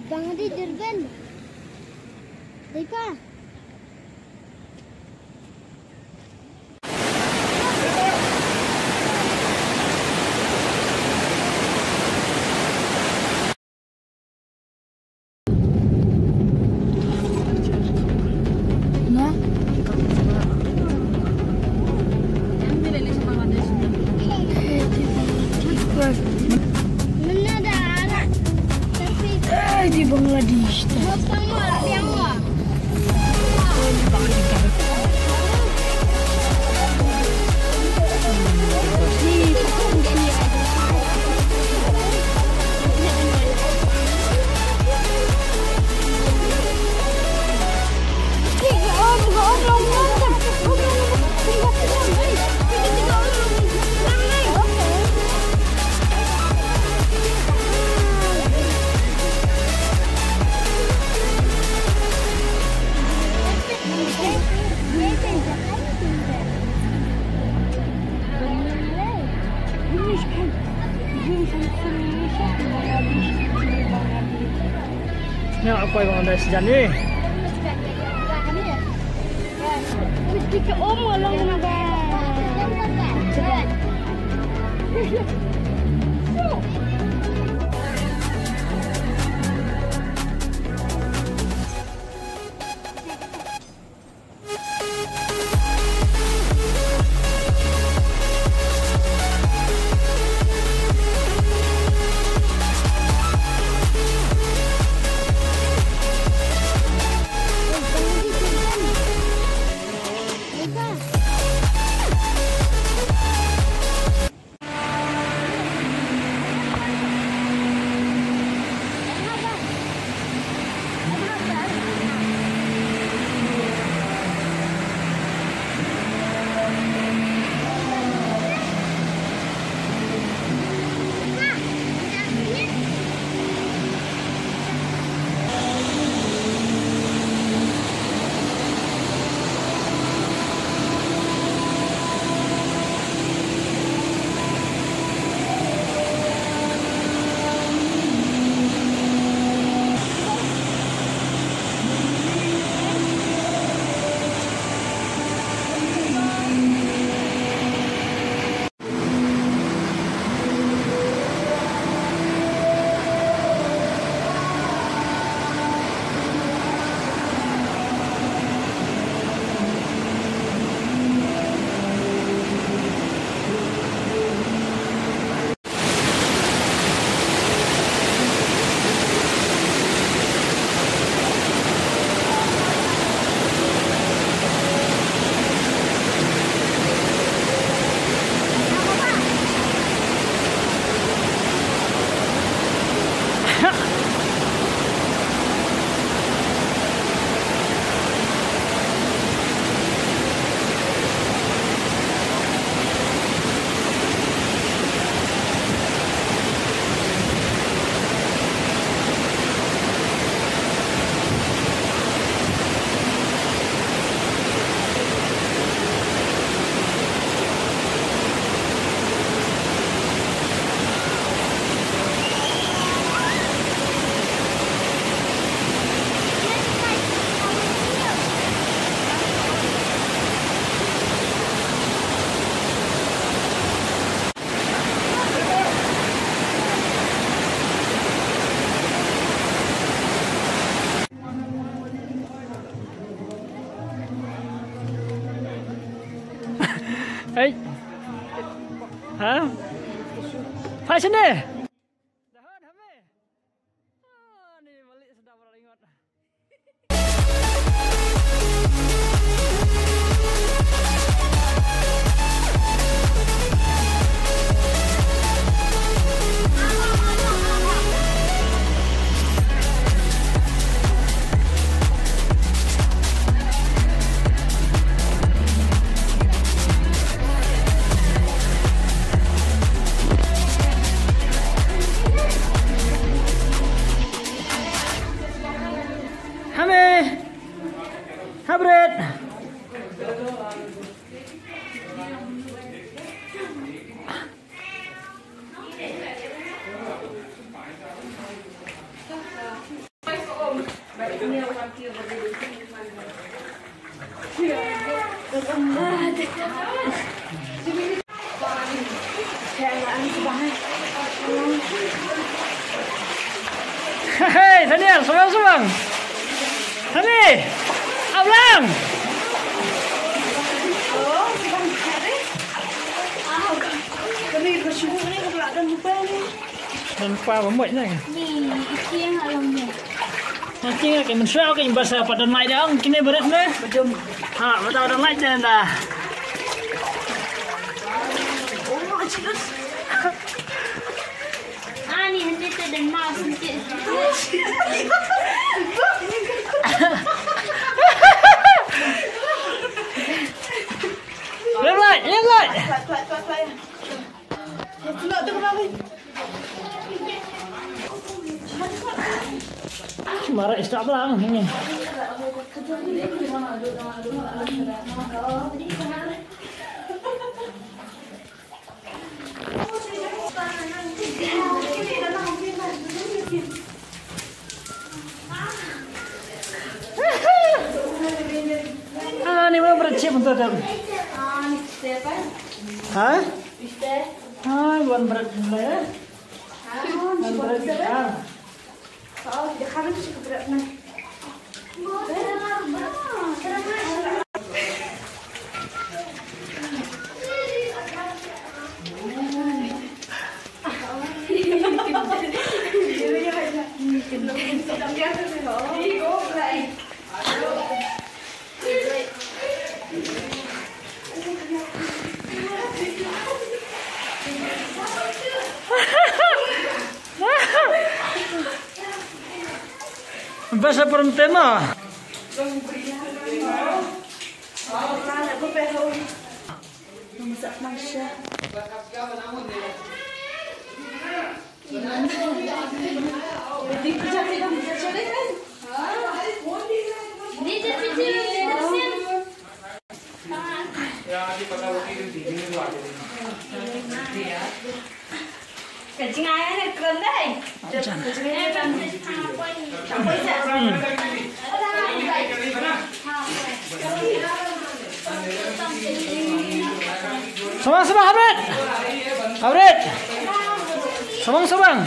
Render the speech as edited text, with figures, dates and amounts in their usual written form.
Bang di Durban. Dipa. Di Bangladesh. Ini apa yang ada sejak ni? Mesti om walang naga. Hei, hả? Phải sini. Hame! Hei, Daniel, semangat. Hani, abang. Kami bersibuk ni kalau ada lupa ni. Dan qua bấm bệnh này. Ni chiên ở lòng nhỉ. Nanti cái mình sao cái bahasa pada naik dah, kini berat ni. Betul. Ha, betul pada naik dah dah. Ni hendak tu dan mau sedikit. Lihat lại, lihat lại. Nak tu kenapa? Marah istri abang ini. Ah, ni mana berat untuk tu? Ni siapa? Hah? Bisa. Ah, bukan berat juga ya? Bukan berat juga. Oh, dia kami cukup berat ni. Bahasa perempuan. Kencing ayah ni keren dah. Sabang, Habib. Habib. Sabang.